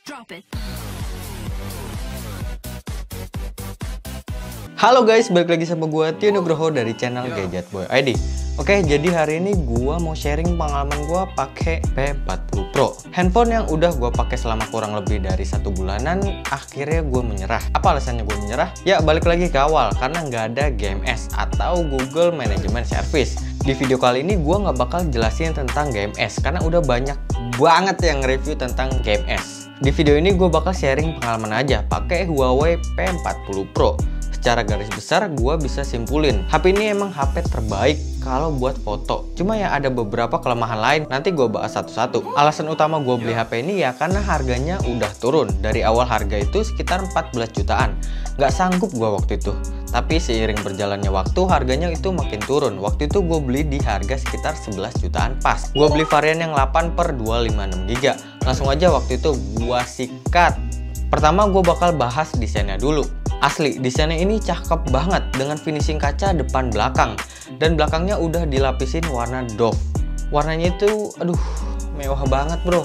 Drop it. Halo guys, balik lagi sama gue Tio Nugroho dari channel Gadget Boy ID. Oke, jadi hari ini gue mau sharing pengalaman gue pakai P40 Pro. Handphone yang udah gue pakai selama kurang lebih dari 1 bulanan, akhirnya gue menyerah. Apa alasannya gue menyerah? Ya balik lagi ke awal, karena nggak ada GMS atau Google Management Service. Di video kali ini gue nggak bakal jelasin tentang GMS, karena udah banyak banget yang review tentang GMS. Di video ini gue bakal sharing pengalaman aja pakai Huawei P40 Pro. Secara garis besar gue bisa simpulin HP ini emang HP terbaik kalau buat foto. Cuma ya ada beberapa kelemahan lain, nanti gue bahas satu-satu. Alasan utama gue beli HP ini ya karena harganya udah turun. Dari awal harga itu sekitar 14 jutaan. Nggak sanggup gue waktu itu. Tapi seiring berjalannya waktu harganya itu makin turun. Waktu itu gue beli di harga sekitar 11 jutaan pas. Gue beli varian yang 8/256GB. Langsung aja waktu itu gue sikat. Pertama gue bakal bahas desainnya dulu. Asli, desainnya ini cakep banget dengan finishing kaca depan belakang. Dan belakangnya udah dilapisin warna doff. Warnanya itu, aduh, mewah banget bro.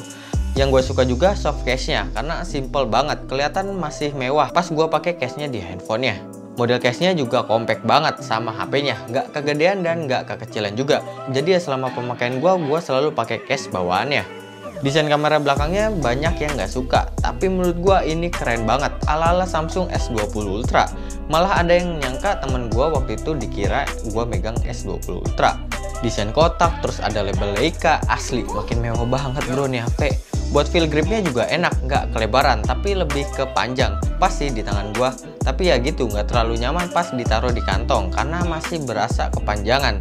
Yang gue suka juga soft case-nya, karena simple banget, kelihatan masih mewah pas gue pakai case-nya di handphonenya. Model case-nya juga compact banget sama HP-nya, nggak kegedean dan nggak kekecilan juga. Jadi ya selama pemakaian gue selalu pakai case bawaannya. Desain kamera belakangnya banyak yang nggak suka, tapi menurut gua ini keren banget, ala-ala Samsung S20 Ultra. Malah ada yang nyangka temen gua waktu itu dikira gua megang S20 Ultra. Desain kotak, terus ada label Leica, asli makin mewah banget bro nih HP. Buat feel gripnya juga enak, nggak kelebaran, tapi lebih ke panjang. Pas sih di tangan gua, tapi ya gitu, nggak terlalu nyaman pas ditaruh di kantong, karena masih berasa kepanjangan.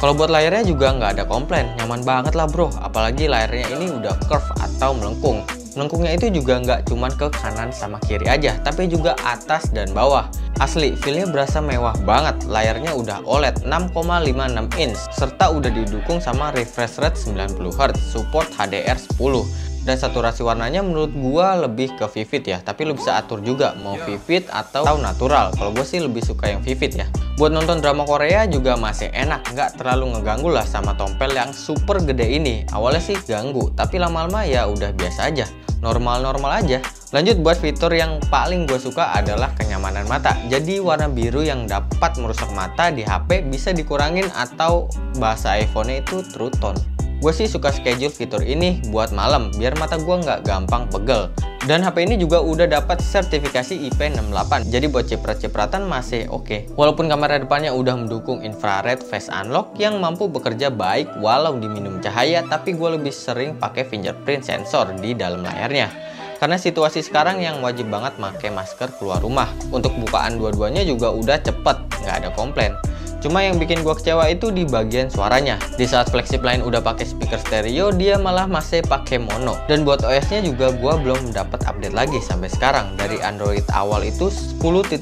Kalau buat layarnya juga nggak ada komplain, nyaman banget lah bro. Apalagi layarnya ini udah curve atau melengkung. Melengkungnya itu juga nggak cuman ke kanan sama kiri aja, tapi juga atas dan bawah. Asli, feelnya berasa mewah banget. Layarnya udah OLED 6,56 inch, serta udah didukung sama refresh rate 90Hz, support HDR10. Dan saturasi warnanya menurut gua lebih ke vivid ya, tapi lu bisa atur juga mau vivid atau natural. Kalau gue sih lebih suka yang vivid ya. Buat nonton drama Korea juga masih enak, nggak terlalu ngeganggu lah sama tompel yang super gede ini. Awalnya sih ganggu, tapi lama-lama ya udah biasa aja, normal-normal aja. Lanjut buat fitur yang paling gue suka adalah kenyamanan mata. Jadi warna biru yang dapat merusak mata di HP bisa dikurangin atau bahasa iPhone-nya itu True Tone. Gue sih suka schedule fitur ini buat malam, biar mata gue nggak gampang pegel. Dan HP ini juga udah dapat sertifikasi IP68, jadi buat ciprat-cipratan masih oke. Walaupun kamera depannya udah mendukung infrared face unlock yang mampu bekerja baik walau diminum cahaya, tapi gue lebih sering pakai fingerprint sensor di dalam layarnya. Karena situasi sekarang yang wajib banget pakai masker keluar rumah. Untuk bukaan dua-duanya juga udah cepet, nggak ada komplain. Cuma yang bikin gua kecewa itu di bagian suaranya. Di saat flagship lain udah pakai speaker stereo, dia malah masih pakai mono. Dan buat OS-nya juga gua belum dapat update lagi sampai sekarang. Dari Android awal itu 10.1.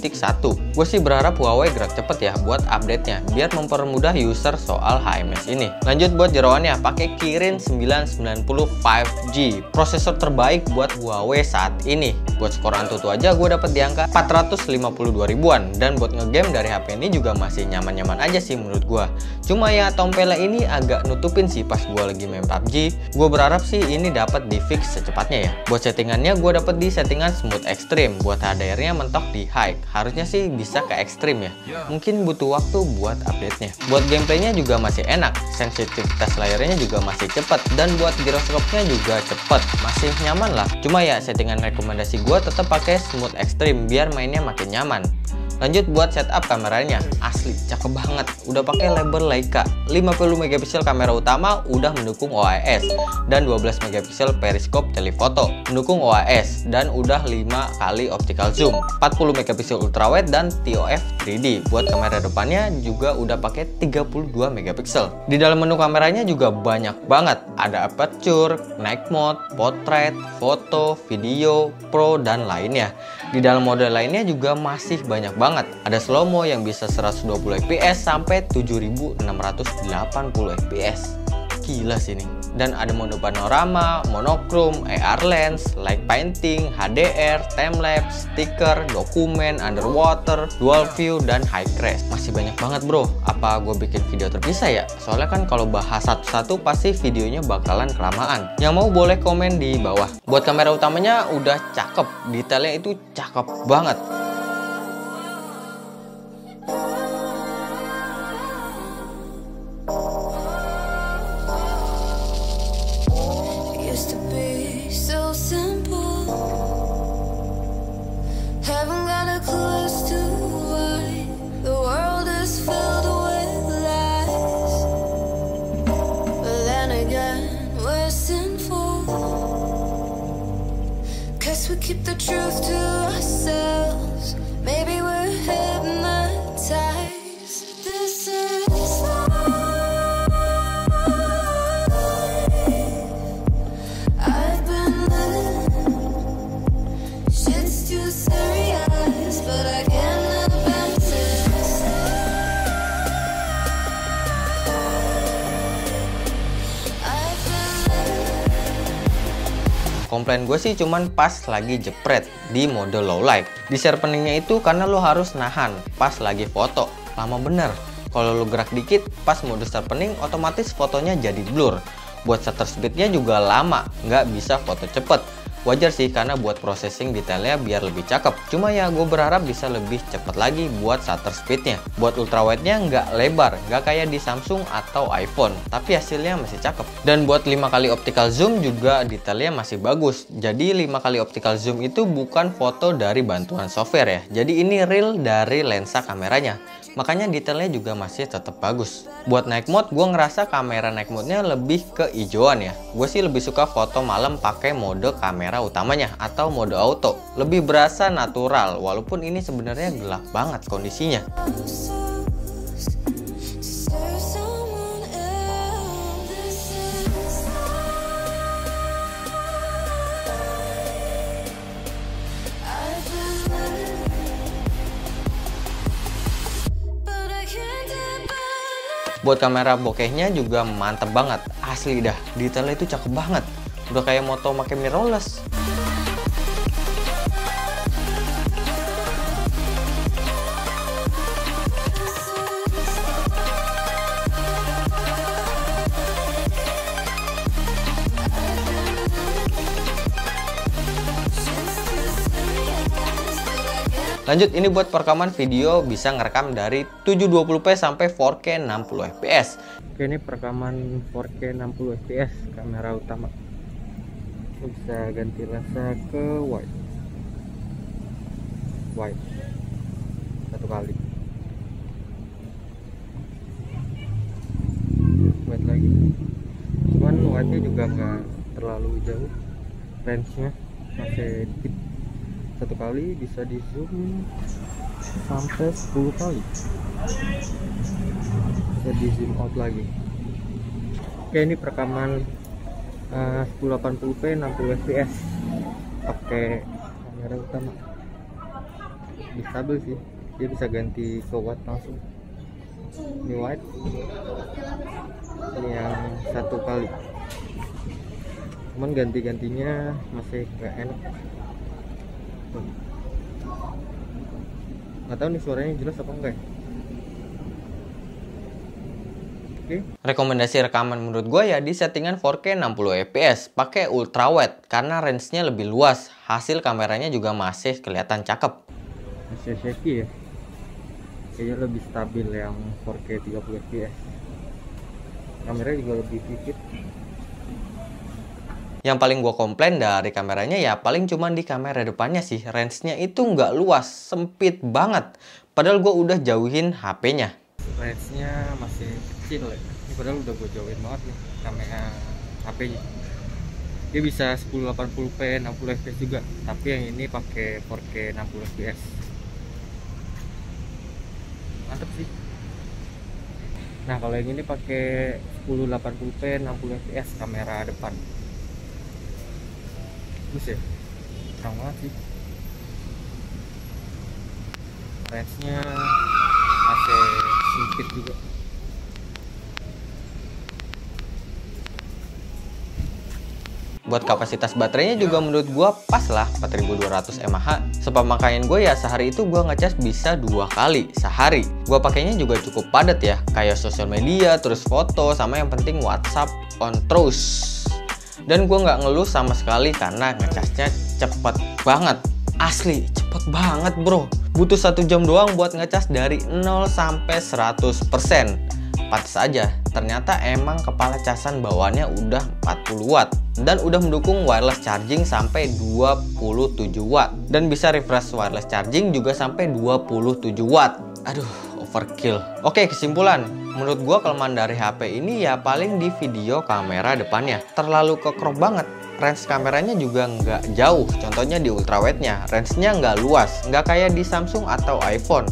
Gue sih berharap Huawei gerak cepet ya buat update-nya, biar mempermudah user soal HMS ini. Lanjut buat jeroannya, pakai Kirin 990 5G, prosesor terbaik buat Huawei saat ini. Buat skor Antutu aja gue dapet di angka 452 ribuan. Dan buat ngegame dari HP ini juga masih nyaman aja sih menurut gua. Cuma ya tompelnya ini agak nutupin sih pas gua lagi main PUBG. Gua berharap sih ini dapat di fix secepatnya ya. Buat settingannya gua dapat di settingan smooth extreme. Buat HDR-nya mentok di high. Harusnya sih bisa ke extreme ya. Mungkin butuh waktu buat update-nya. Buat gameplaynya juga masih enak. Sensitivitas layarnya juga masih cepat. Dan buat gyroscope-nya juga cepat. Masih nyaman lah. Cuma ya settingan rekomendasi gua tetap pakai smooth extreme biar mainnya makin nyaman. Lanjut buat setup kameranya, asli cakep banget. Udah pakai label Leica, 50 megapiksel kamera utama udah mendukung OIS dan 12 megapiksel periskop telephoto mendukung OIS dan udah 5 kali optical zoom, 40 megapiksel ultrawide dan TOF 3D. Buat kamera depannya juga udah pakai 32 megapiksel. Di dalam menu kameranya juga banyak banget, ada aperture, night mode, portrait, foto, video, pro dan lainnya. Di dalam mode lainnya juga masih banyak banget. Ada slow-mo yang bisa 120 fps sampai 7680 fps. Gila sih ini. Dan ada mode panorama, monokrom, AR lens, light painting, HDR, timelapse, stiker, dokumen, underwater, dual view, dan high crash. Masih banyak banget bro. Apa gue bikin video terpisah ya? Soalnya kan kalau bahas satu-satu pasti videonya bakalan kelamaan. Yang mau boleh komen di bawah. Buat kamera utamanya udah cakep, detailnya itu cakep banget. We keep the truth to ourselves. Maybe we're hypnotized. This is life. I've been living. Shit's too serious, but I can't advance it. I've been living. Komplain gue sih cuman pas lagi jepret di mode low light. Di sharpeningnya itu karena lo harus nahan pas lagi foto. Lama bener. Kalau lo gerak dikit pas mode sharpening otomatis fotonya jadi blur. Buat shutter speednya juga lama, nggak bisa foto cepet. Wajar sih karena buat processing detailnya biar lebih cakep. Cuma ya gue berharap bisa lebih cepet lagi buat shutter speednya. Buat ultrawide-nya nggak lebar, nggak kayak di Samsung atau iPhone. Tapi hasilnya masih cakep. Dan buat 5 kali optical zoom juga detailnya masih bagus. Jadi 5 kali optical zoom itu bukan foto dari bantuan software ya. Jadi ini real dari lensa kameranya. Makanya detailnya juga masih tetap bagus. Buat night mode, gue ngerasa kamera night mode-nya lebih ke hijauan ya. Gue sih lebih suka foto malam pakai mode kamera utamanya atau mode auto. Lebih berasa natural, walaupun ini sebenarnya gelap banget kondisinya. Buat kamera bokehnya juga mantep banget, asli dah, detailnya itu cakep banget. Udah kayak moto pakai mirrorless. Lanjut, ini buat perekaman video bisa ngerekam dari 720p sampai 4K 60 fps. Oke, ini perekaman 4K 60 fps kamera utama. Bisa ganti lensa ke wide. Satu kali. Wide lagi. Cuman wide-nya juga nggak terlalu jauh. Range-nya masih dikit. Satu kali bisa di zoom sampai 10 kali, bisa di zoom out lagi. Oke, ini perekaman 1080p 60 fps pakai kamera utama. Stabil sih, dia bisa ganti ke wide langsung. Ini wide, ini yang satu kali, cuman ganti-gantinya masih gak enak. Nggak tahu nih suaranya jelas apa enggak ya? Oke. Rekomendasi rekaman menurut gue ya di settingan 4K 60 fps pakai ultrawide karena range-nya lebih luas. Hasil kameranya juga masih kelihatan cakep. Masih shaky ya. Kayaknya lebih stabil yang 4K 30 fps. Kameranya juga lebih vivid. Yang paling gue komplain dari kameranya ya paling cuman di kamera depannya sih. Range-nya itu nggak luas, sempit banget. Padahal gue udah jauhin HP-nya. Range-nya masih kecil ya. Ini padahal udah gue jauhin banget nih kamera HP-nya. Dia bisa 1080p 60 fps juga. Tapi yang ini pakai 4K 60 fps. Mantep sih. Nah kalau yang ini pakai 1080p 60 fps kamera depan. Bagus ya, terang banget sih. Range-nya masih sempit juga. Buat kapasitas baterainya juga menurut gua pas lah 4200 mAh. Sepemakaian gue ya sehari itu gua ngecas bisa 2 kali sehari. Gua pakainya juga cukup padat ya, kayak sosial media, terus foto, sama yang penting WhatsApp on terus. Dan gue nggak ngeluh sama sekali karena ngecasnya cepet banget. Asli, cepet banget bro. Butuh 1 jam doang buat ngecas dari 0 sampai 100%. Pantes aja, ternyata emang kepala casan bawaannya udah 40 watt. Dan udah mendukung wireless charging sampai 27 watt. Dan bisa refresh wireless charging juga sampai 27 watt. Aduh, overkill. Oke, kesimpulan. Menurut gua kelemahan dari HP ini ya paling di video kamera depannya. Terlalu kekrop banget. Range kameranya juga nggak jauh. Contohnya di ultrawide-nya, range-nya nggak luas. Nggak kayak di Samsung atau iPhone.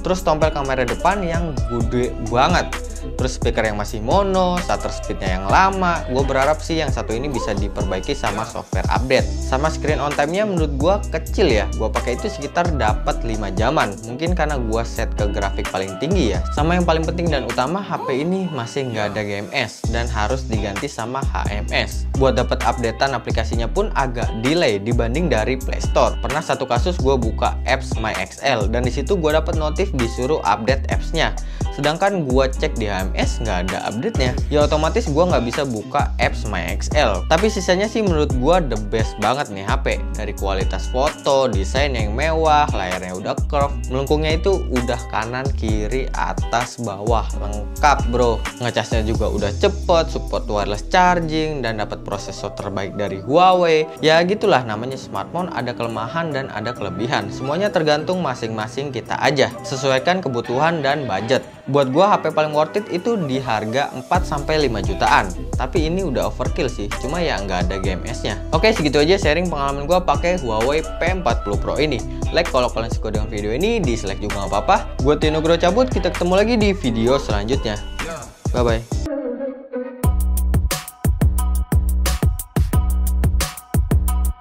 Terus tompel kamera depan yang gede banget. Terus speaker yang masih mono, shutter speednya yang lama. Gue berharap sih yang satu ini bisa diperbaiki sama software update. Sama screen on time-nya menurut gue kecil ya. Gue pakai itu sekitar dapat 5 jaman. Mungkin karena gue set ke grafik paling tinggi ya. Sama yang paling penting dan utama, HP ini masih nggak ada GMS dan harus diganti sama HMS. Buat dapat updatean aplikasinya pun agak delay dibanding dari Play Store. Pernah satu kasus gue buka apps MyXL dan disitu gue dapat notif disuruh update apps-nya. Sedangkan gue cek di HMS nggak ada update-nya. Ya otomatis gue nggak bisa buka apps MyXL. Tapi sisanya sih menurut gue the best banget nih HP. Dari kualitas foto, desain yang mewah, layarnya udah curve, melengkungnya itu udah kanan, kiri, atas, bawah, lengkap bro. Ngecasnya juga udah cepet, support wireless charging, dan dapat prosesor terbaik dari Huawei. Ya gitulah, namanya smartphone ada kelemahan dan ada kelebihan. Semuanya tergantung masing-masing kita aja. Sesuaikan kebutuhan dan budget. Buat gua HP paling worth it itu di harga 4-5 jutaan. Tapi ini udah overkill sih, cuma ya nggak ada GMS-nya. Oke, segitu aja sharing pengalaman gua pakai Huawei P40 Pro ini. Like kalau kalian suka dengan video ini, dislike juga nggak apa-apa. Gua Tio Nugroho cabut, kita ketemu lagi di video selanjutnya. Bye-bye.